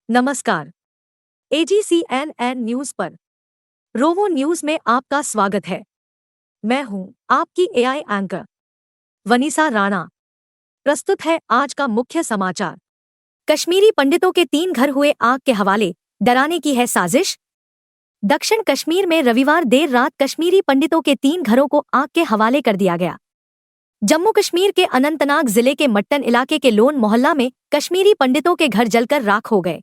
नमस्कार। AGCNN news पर रोवो news में आपका स्वागत है। मैं हूं आपकी एआई एंकर वनीसा राणा। प्रस्तुत है आज का मुख्य समाचार। कश्मीरी पंडितों के 3 घर हुए आग के हवाले, डराने की है साजिश। दक्षिण कश्मीर में रविवार देर रात कश्मीरी पंडितों के 3 घरों को आग के हवाले कर दिया गया। जम्मू कश्मीर के अनंतनाग जिले के मट्टन इलाके के लोन मोहल्ला में कश्मीरी पंडितों के घर जलकर राख हो गए।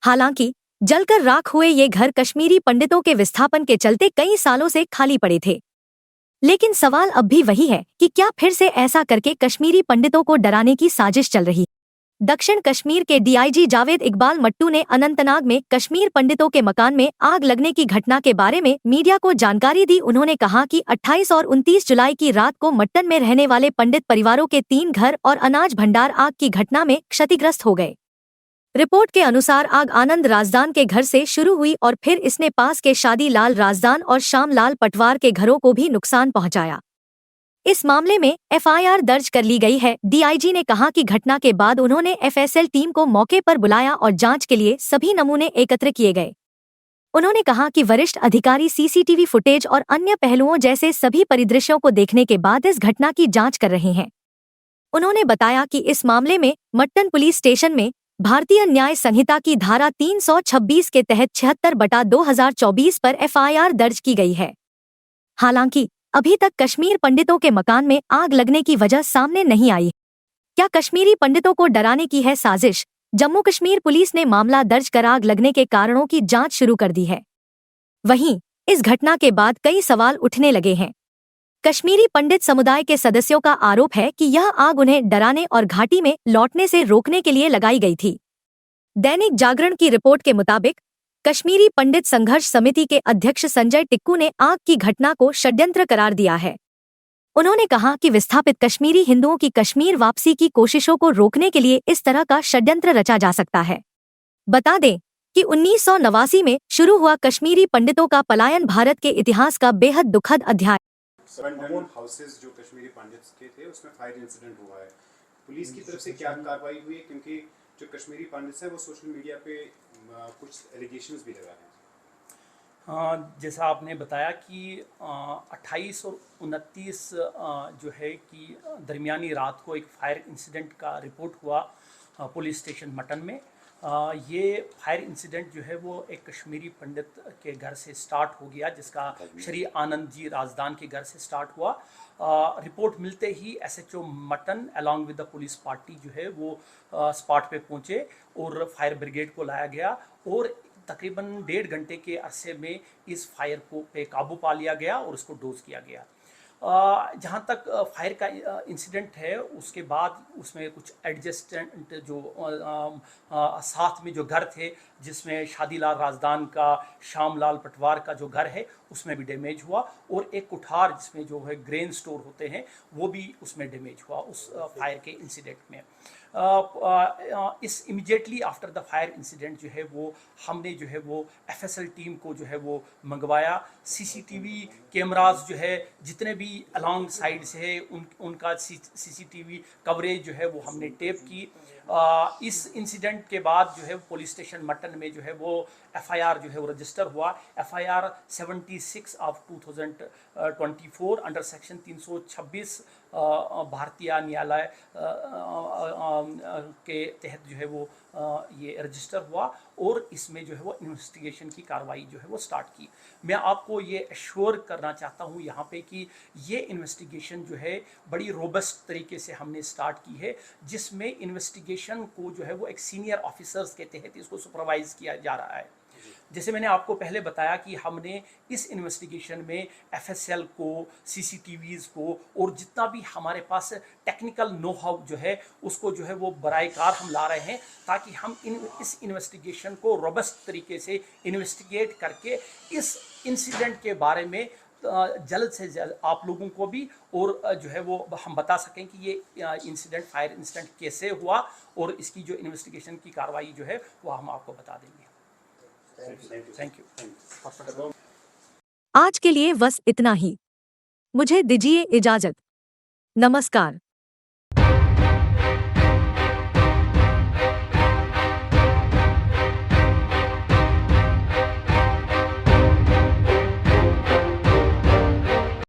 हालांकि जलकर राख हुए ये घर कश्मीरी पंडितों के विस्थापन के चलते कई सालों से खाली पड़े थे। लेकिन सवाल अब भी वही है कि क्या फिर से ऐसा करके कश्मीरी पंडितों को डराने की साजिश चल रही। दक्षिण कश्मीर के डीआईजी जावेद इकबाल मट्टू ने अनंतनाग में कश्मीर पंडितों के मकान में आग लगने की घटना के बारे में मीडिया को जानकारी दी। उन्होंने कहा कि 28 और 29 जुलाई की रात को मट्टन में रहने वाले पंडित परिवारों के 3 घर और अनाज भंडार आग की घटना में क्षतिग्रस्त हो गए। रिपोर्ट के अनुसार आग आनंद राजदान के घर से शुरू हुई और फिर इसने पास के शादी लाल राजदान और श्याम लाल पटवार के घरों को भी नुकसान पहुंचाया। इस मामले में एफआईआर दर्ज कर ली गई है। डीआईजी ने कहा कि घटना के बाद उन्होंने एफएसएल टीम को मौके पर बुलाया और जांच के लिए सभी नमूने एकत्र किए गए। उन्होंने कहा कि वरिष्ठ अधिकारी सीसीटीवी फुटेज और अन्य पहलुओं जैसे सभी परिदृश्यों को देखने के बाद इस घटना की जांच कर रहे हैं। उन्होंने बताया कि इस मामले में मट्टन पुलिस स्टेशन में भारतीय न्याय संहिता की धारा 326 के तहत 76/2024 पर एफआईआर दर्ज की गई है। हालांकि अभी तक कश्मीर पंडितों के मकान में आग लगने की वजह सामने नहीं आई। क्या कश्मीरी पंडितों को डराने की है साजिश? जम्मू कश्मीर पुलिस ने मामला दर्ज कर आग लगने के कारणों की जांच शुरू कर दी है। वहीं इस घटना के बाद कई सवाल उठने लगे हैं। कश्मीरी पंडित समुदाय के सदस्यों का आरोप है कि यह आग उन्हें डराने और घाटी में लौटने से रोकने के लिए लगाई गई थी। दैनिक जागरण की रिपोर्ट के मुताबिक कश्मीरी पंडित संघर्ष समिति के अध्यक्ष संजय टिक्कू ने आग की घटना को षड्यंत्र करार दिया है। उन्होंने कहा कि विस्थापित कश्मीरी हिंदुओं की कश्मीर वापसी की कोशिशों को रोकने के लिए इस तरह का षड्यंत्र रचा जा सकता है। बता दें कि 1989 में शुरू हुआ कश्मीरी पंडितों का पलायन भारत के इतिहास का बेहद दुखद अध्याय। हाउसेस जो कश्मीरी पंडित्स के थे उसमें फायर इंसिडेंट हुआ है। पुलिस की तरफ से क्या कार्रवाई हुई है, क्योंकि जो कश्मीरी पंडित्स हैं वो सोशल मीडिया पे कुछ एलिगेशंस भी लगा रहे हैं। जैसा आपने बताया कि 28 और 29 जो है कि दरमियानी रात को एक फायर इंसिडेंट का रिपोर्ट हुआ पुलिस स्टेशन मटन में। ये फायर इंसिडेंट जो है वो एक कश्मीरी पंडित के घर से स्टार्ट हो गया, जिसका श्री आनंद जी राजदान के घर से स्टार्ट हुआ। रिपोर्ट मिलते ही एसएचओ मटन along with the police party जो है वो स्पॉट पे पहुंचे और फायर ब्रिगेड को लाया गया और तकरीबन 1.5 घंटे के अरसे में इस फायर को पे काबू पा लिया गया और उसको डोज किया गया। जहाँ तक फायर का इंसिडेंट है उसके बाद उसमें कुछ एडजस्टेंट जो साथ में जो घर थे, जिसमें शादीलाल राजदान का श्याम लाल पटवार का जो घर है उसमें भी डैमेज हुआ और एक कुठार जिसमें जो है ग्रेन स्टोर होते हैं वो भी उसमें डैमेज हुआ उस फायर के इंसिडेंट में। इस immediately after the fire incident जो है वो हमने जो है वो एफएसएल टीम को जो है वो मंगवाया। सीसीटीवी कैमरास जो है जितने भी अलॉन्ग साइड से है उनका सीसीटीवी कवरेज जो है वो हमने टेप की। इस इंसिडेंट के बाद जो है पुलिस स्टेशन मटन में जो है वो एफआईआर जो है वो रजिस्टर हुआ। एफआईआर 76 ऑफ 2024 अंडर सेक्शन 326 भारतीय न्यायालय के तहत जो है वो ये रजिस्टर हुआ और इसमें जो है वो इन्वेस्टिगेशन की कार्रवाई जो है वो स्टार्ट की। मैं आपको ये एश्योर करना चाहता हूँ यहाँ पे कि ये इन्वेस्टिगेशन जो है बड़ी रोबस्ट तरीके से हमने स्टार्ट की है, जिसमें इन्वेस्टिगेशन को जो है वो एक सीनियर ऑफिसर्स के तहत इसको सुपरवाइज किया जा रहा है। जैसे मैंने आपको पहले बताया कि हमने इस इन्वेस्टिगेशन में एफएसएल को, सीसीटीवीज़ को और जितना भी हमारे पास टेक्निकल नो हाउ जो है उसको जो है वो बराएकार हम ला रहे हैं, ताकि हम इस इन्वेस्टिगेशन को रोबस्ट तरीके से इन्वेस्टिगेट करके इस इंसिडेंट के बारे में जल्द से जल्द आप लोगों को भी और जो है वो हम बता सकें कि ये इंसिडेंट फायर इंसिडेंट कैसे हुआ और इसकी जो इन्वेस्टिगेशन की कार्रवाई जो है वो हम आपको बता देंगे। Thank you. आज के लिए बस इतना ही। मुझे दीजिए इजाजत। नमस्कार।